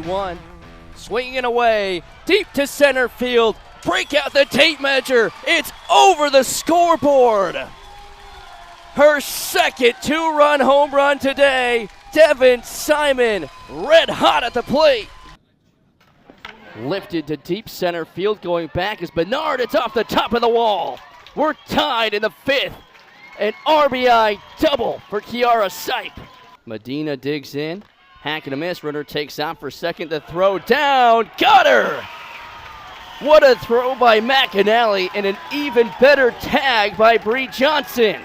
3-1. Swinging away, deep to center field. Break out the tape measure. It's over the scoreboard. Her second two-run home run today. Devin Simon, red hot at the plate. Lifted to deep center field, going back is Bernard. It's off the top of the wall. We're tied in the fifth. An RBI double for Kiara Sipe. Medina digs in. Hack and a miss. Runner takes out for second. The throw down. Got her! What a throw by McAnally, and an even better tag by Bree Johnson.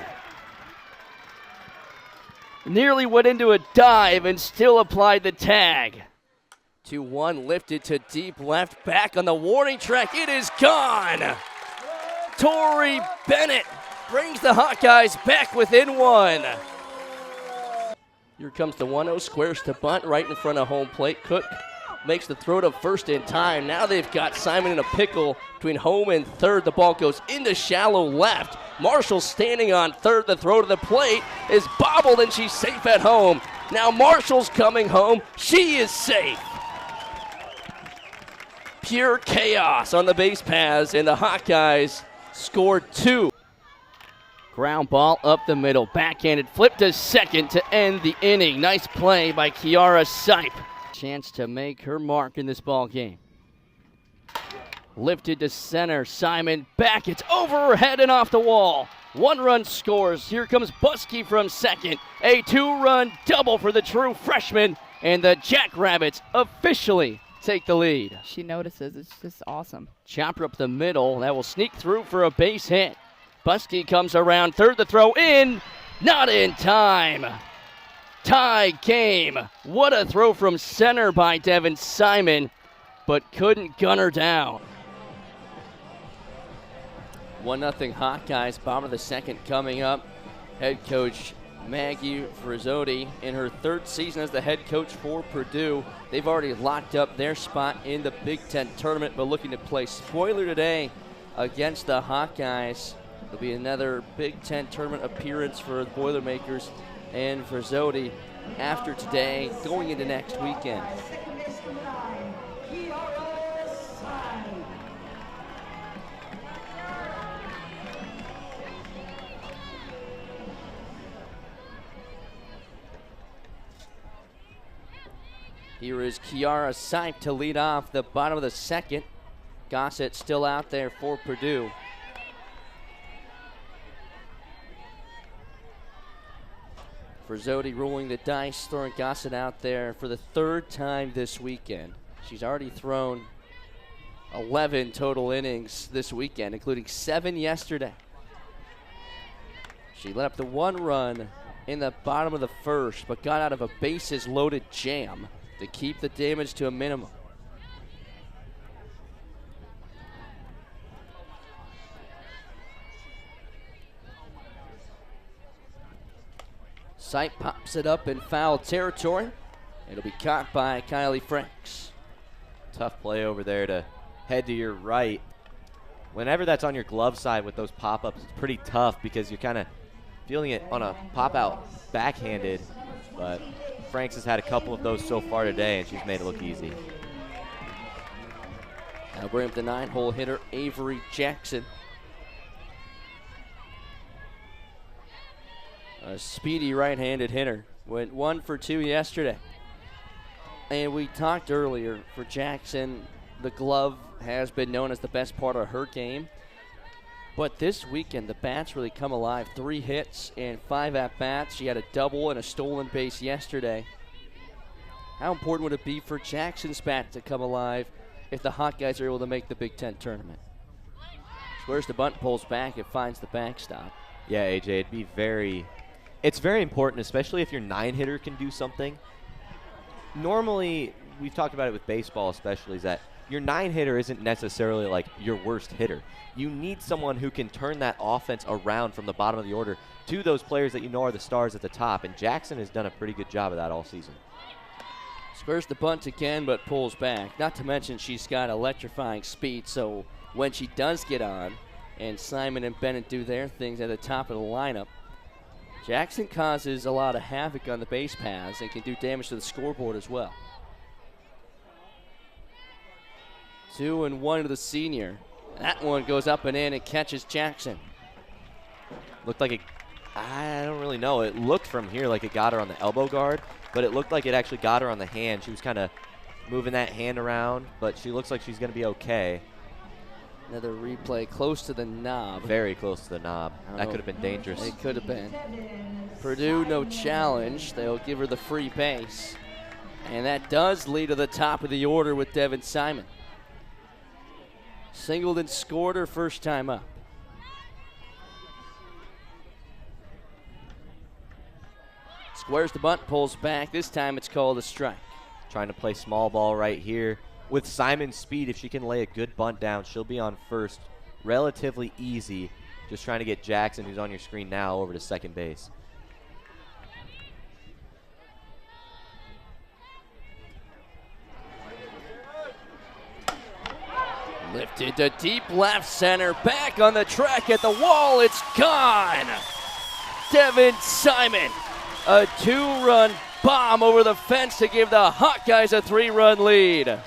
Nearly went into a dive and still applied the tag. 2-1 lifted to deep left, back on the warning track. It is gone. Tori Bennett brings the Hawkeyes back within one. Here comes the 1-0, squares to bunt right in front of home plate. Cook makes the throw to first in time. Now they've got Simon in a pickle between home and third. The ball goes into shallow left. Marshall standing on third. The throw to the plate is bobbled and she's safe at home. Now Marshall's coming home. She is safe. Pure chaos on the base paths, and the Hawkeyes scored two. Ground ball up the middle, backhanded flip to second to end the inning. Nice play by Kiara Sipe. Chance to make her mark in this ball game. Lifted to center, Simon back, it's over her head and off the wall. 1 run scores, here comes Buskey from second. A 2-run double for the true freshman, and the Jackrabbits officially take the lead. She notices, it's just awesome. Chopper up the middle, that will sneak through for a base hit. Buskey comes around third, the throw in, not in time. Tie game. What a throw from center by Devin Simon, but couldn't gun her down. 1-0 Hawkeyes, bottom of the second coming up. Head coach Maggie Frizzotti in her third season as the head coach for Purdue. They've already locked up their spot in the Big Ten tournament, but looking to play spoiler today against the Hawkeyes. It'll be another Big Ten tournament appearance for the Boilermakers and Frizzotti after today, going into next weekend. Here is Kiara Sipe to lead off the bottom of the second. Gossett still out there for Purdue. Frizzotti rolling the dice, throwing Gossett out there for the third time this weekend. She's already thrown 11 total innings this weekend, including 7 yesterday. She let up the 1 run in the bottom of the first, but got out of a bases-loaded jam to keep the damage to a minimum. Sipe pops it up in foul territory. It'll be caught by Kylie Franks. Tough play over there to head to your right. Whenever that's on your glove side with those pop-ups, it's pretty tough because you're kind of feeling it on a pop-out backhanded. But Franks has had a couple of those so far today, and she's made it look easy. Now bring up the 9-hole hitter, Avery Jackson. A speedy right-handed hitter. Went 1 for 2 yesterday. And we talked earlier, for Jackson, the glove has been known as the best part of her game. But this weekend, the bats really come alive. 3 hits and 5 at-bats. She had a double and a stolen base yesterday. How important would it be for Jackson's bat to come alive if the Hawkeyes are able to make the Big Ten tournament? Squares the bunt, pulls back, it finds the backstop. Yeah, AJ, it's very important, especially if your 9-hitter can do something. Normally, we've talked about it with baseball especially, is that your 9-hitter isn't necessarily like your worst hitter. You need someone who can turn that offense around from the bottom of the order to those players that you know are the stars at the top, and Jackson has done a pretty good job of that all season. Squares the bunt again, but pulls back. Not to mention she's got electrifying speed, so when she does get on, and Simon and Bennett do their things at the top of the lineup, Jackson causes a lot of havoc on the base paths and can do damage to the scoreboard as well. 2-1 to the senior. That one goes up and in and catches Jackson. Looked like it, I don't really know. It looked from here like it got her on the elbow guard, but it looked like it actually got her on the hand. She was kind of moving that hand around, but she looks like she's going to be okay. Another replay close to the knob. Very close to the knob. That could have been dangerous. It could have been. Purdue, no challenge. They'll give her the free base. And that does lead to the top of the order with Devin Simon. Singled and scored her first time up. Squares the bunt, pulls back. This time it's called a strike. Trying to play small ball right here. With Simon's speed, if she can lay a good bunt down, she'll be on first relatively easy. Just trying to get Jackson, who's on your screen now, over to second base. Lifted to deep left center, back on the track at the wall, it's gone! Devin Simon, a 2-run bomb over the fence to give the Hawkeyes a 3-run lead.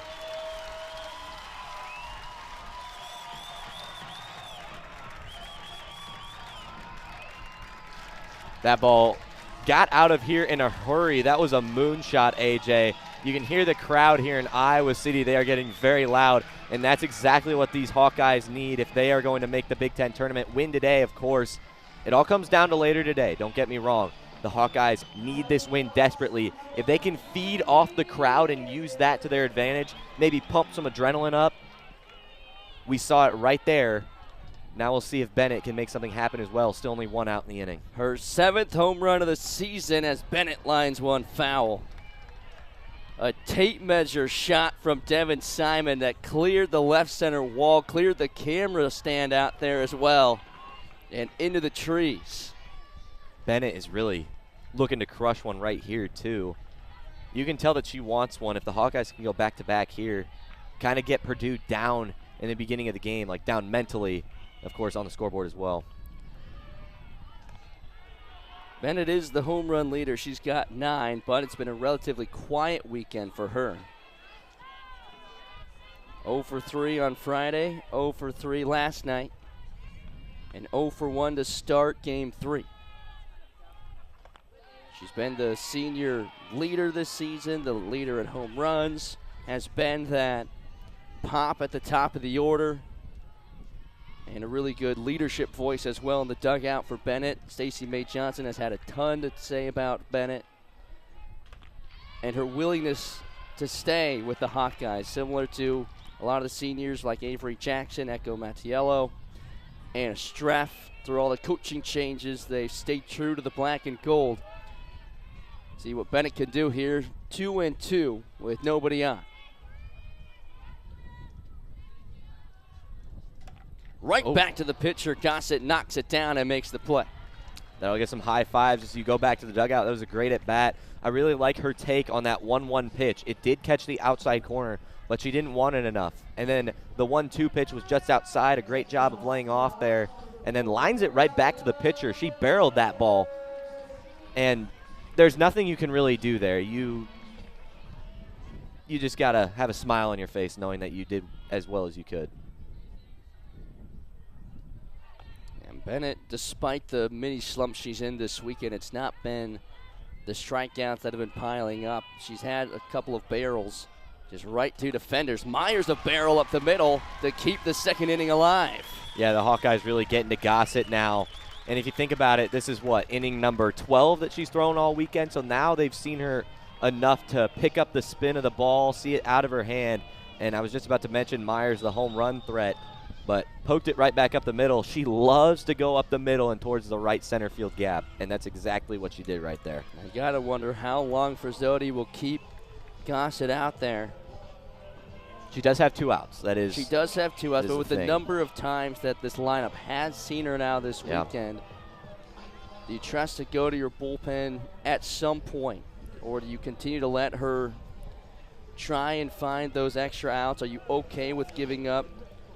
That ball got out of here in a hurry. That was a moonshot, AJ. You can hear the crowd here in Iowa City. They are getting very loud, and that's exactly what these Hawkeyes need if they are going to make the Big Ten tournament. Win today, of course. It all comes down to later today. Don't get me wrong. The Hawkeyes need this win desperately. If they can feed off the crowd and use that to their advantage, maybe pump some adrenaline up. We saw it right there. Now we'll see if Bennett can make something happen as well. Still only 1 out in the inning. Her 7th home run of the season as Bennett lines one foul. A tape measure shot from Devin Simon that cleared the left center wall, cleared the camera stand out there as well, and into the trees. Bennett is really looking to crush one right here, too. You can tell that she wants one. If the Hawkeyes can go back-to-back here, kind of get Purdue down in the beginning of the game, like down mentally, of course, on the scoreboard as well. Bennett is the home run leader. She's got 9, but it's been a relatively quiet weekend for her. 0 for 3 on Friday, 0 for 3 last night, and 0 for 1 to start Game 3. She's been the senior leader this season, the leader in home runs, has been that pop at the top of the order, and a really good leadership voice as well in the dugout for Bennett. Stacey May Johnson has had a ton to say about Bennett and her willingness to stay with the Hawkeyes, similar to a lot of the seniors like Avery Jackson, Echo Mattiello, and Streff. Through all the coaching changes, they've stayed true to the black and gold. See what Bennett can do here. 2-2 with nobody on. Right back to the pitcher. Gossett knocks it down and makes the play. That'll get some high fives as you go back to the dugout. That was a great at-bat. I really like her take on that 1-1 pitch. It did catch the outside corner, but she didn't want it enough. And then the 1-2 pitch was just outside. A great job of laying off there. And then lines it right back to the pitcher. She barreled that ball. And there's nothing you can really do there. You just got to have a smile on your face knowing that you did as well as you could. Bennett, despite the mini slump she's in this weekend, it's not been the strikeouts that have been piling up. She's had a couple of barrels just right to defenders. Myers a barrel up the middle to keep the second inning alive. Yeah, the Hawkeyes really getting to Gossett now. And if you think about it, this is what, inning number 12 that she's thrown all weekend. So now they've seen her enough to pick up the spin of the ball, see it out of her hand. And I was just about to mention Myers, the home run threat, but poked it right back up the middle. She loves to go up the middle and towards the right center field gap, and that's exactly what she did right there. I got to wonder how long Frizzoti will keep Gossett out there. She does have 2 outs. That is. She does have 2 outs, but with the thing. number of times that this lineup has seen her now this weekend, do you trust to go to your bullpen at some point, or do you continue to let her try and find those extra outs? Are you okay with giving up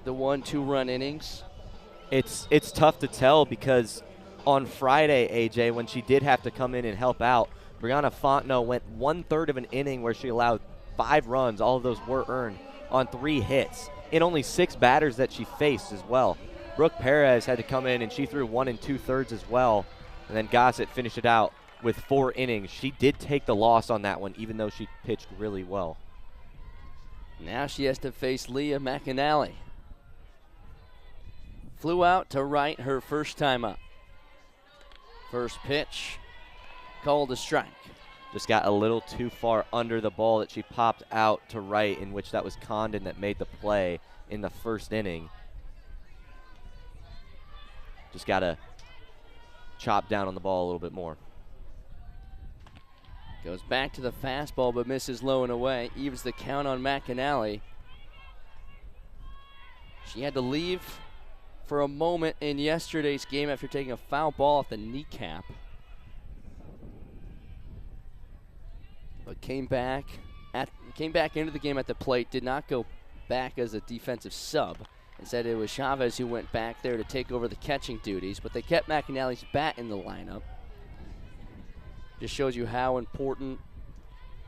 the 1-2 run innings? It's tough to tell because on Friday, AJ, when she did have to come in and help out, Brianna Fontenot went 1/3 of an inning where she allowed 5 runs. All of those were earned on 3 hits. in only 6 batters that she faced as well. Brooke Perez had to come in, and she threw 1 2/3 as well. And then Gossett finished it out with 4 innings. She did take the loss on that one, even though she pitched really well. Now she has to face Leah McAnally. Flew out to right her first time up. First pitch, called a strike. Just got a little too far under the ball that she popped out to right, in which that was Condon that made the play in the first inning. Just got to chop down on the ball a little bit more. Goes back to the fastball but misses low and away. Evens the count on McAnally. She had to leave for a moment in yesterday's game after taking a foul ball off the kneecap. But came back into the game at the plate, did not go back as a defensive sub. Instead, it was Chavez who went back there to take over the catching duties, but they kept McAnally's bat in the lineup. Just shows you how important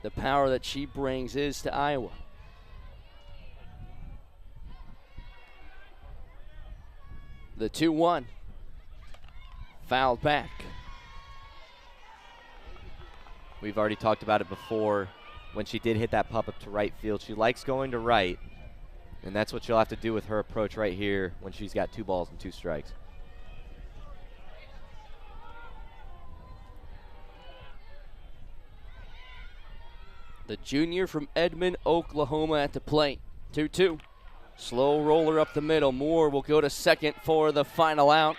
the power that she brings is to Iowa. The 2-1. Fouled back. We've already talked about it before. When she did hit that pop up to right field, she likes going to right, and that's what she'll have to do with her approach right here when she's got 2 balls and 2 strikes. The junior from Edmond, Oklahoma at the plate. 2-2. Slow roller up the middle. Moore will go to second for the final out.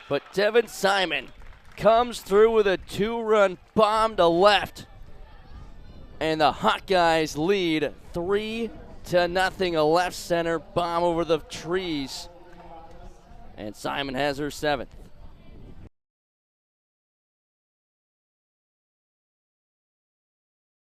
But Devin Simon comes through with a 2-run bomb to left. And the Hawkeyes lead 3-0. A left center bomb over the trees. And Simon has her 7th.